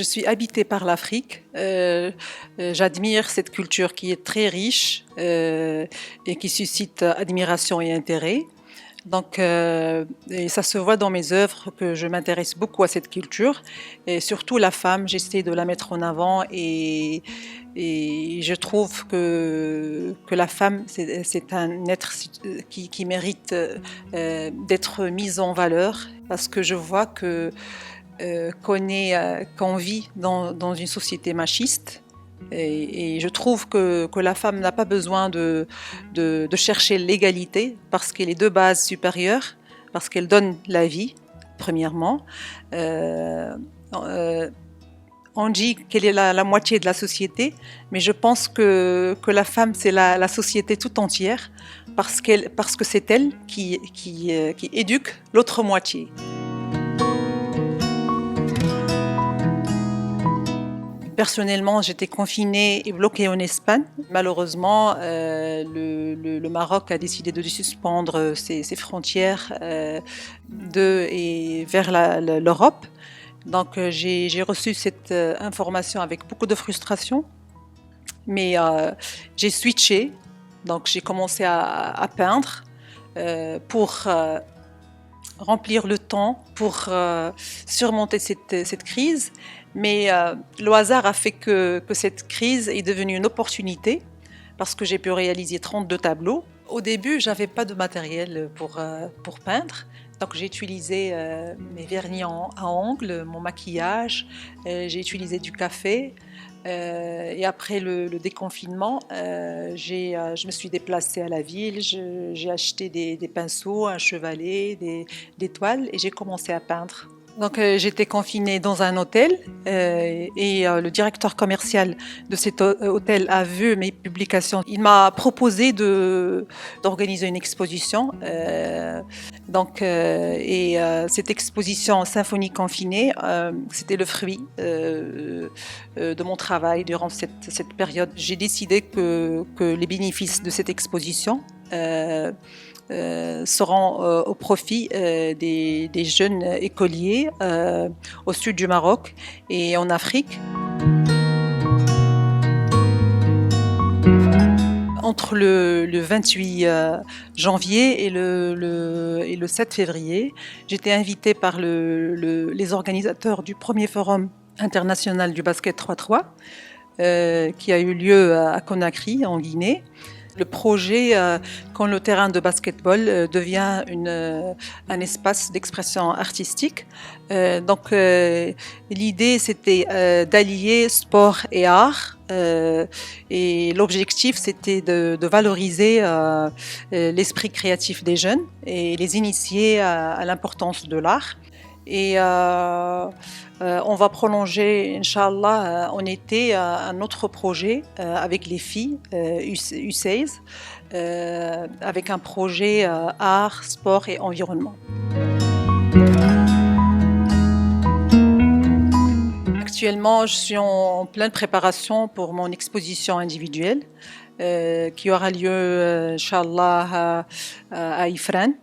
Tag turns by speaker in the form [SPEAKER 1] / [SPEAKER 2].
[SPEAKER 1] Je suis habitée par l'Afrique. J'admire cette culture qui est très riche et qui suscite admiration et intérêt. Et ça se voit dans mes œuvres que je m'intéresse beaucoup à cette culture et surtout la femme, j'essaie de la mettre en avant et je trouve que la femme, c'est un être qui mérite d'être mise en valeur parce que je vois qu'on vit dans une société machiste. Et je trouve que la femme n'a pas besoin de chercher l'égalité parce qu'elle est de base supérieure, parce qu'elle donne la vie, premièrement. Euh, euh, on dit qu'elle est la moitié de la société, mais je pense que la femme, c'est la société tout entière parce que c'est elle qui éduque l'autre moitié. Personnellement, j'étais confinée et bloquée en Espagne. Malheureusement, le Maroc a décidé de suspendre ses frontières vers l'Europe. J'ai reçu cette information avec beaucoup de frustration, mais j'ai switché. Donc, j'ai commencé à peindre pour remplir le temps, pour surmonter cette crise. Mais le hasard a fait que cette crise est devenue une opportunité parce que j'ai pu réaliser 32 tableaux. Au début, je n'avais pas de matériel pour peindre. Donc j'ai utilisé mes vernis à ongles, mon maquillage, j'ai utilisé du café. Et après le déconfinement, je me suis déplacée à la ville, j'ai acheté des pinceaux, un chevalet, des toiles et j'ai commencé à peindre. Donc j'étais confinée dans un hôtel et le directeur commercial de cet hôtel a vu mes publications. Il m'a proposé d'organiser une exposition. Cette exposition Symphonie confinée, c'était le fruit de mon travail durant cette période. J'ai décidé que les bénéfices de cette exposition seront au profit des jeunes écoliers au sud du Maroc et en Afrique. Entre le 28 janvier et le 7 février, j'étais invitée par les organisateurs du premier forum international du basket 3-3 qui a eu lieu à Conakry, en Guinée. Le projet, quand le terrain de basketball devient un espace d'expression artistique. L'idée, c'était d'allier sport et art. Et l'objectif, c'était de valoriser l'esprit créatif des jeunes et les initier à l'importance de l'art. Et on va prolonger, Inch'Allah, en été, un autre projet avec les filles, U16, avec un projet art, sport et environnement. Actuellement, je suis en pleine préparation pour mon exposition individuelle qui aura lieu, Inch'Allah, à Ifrane.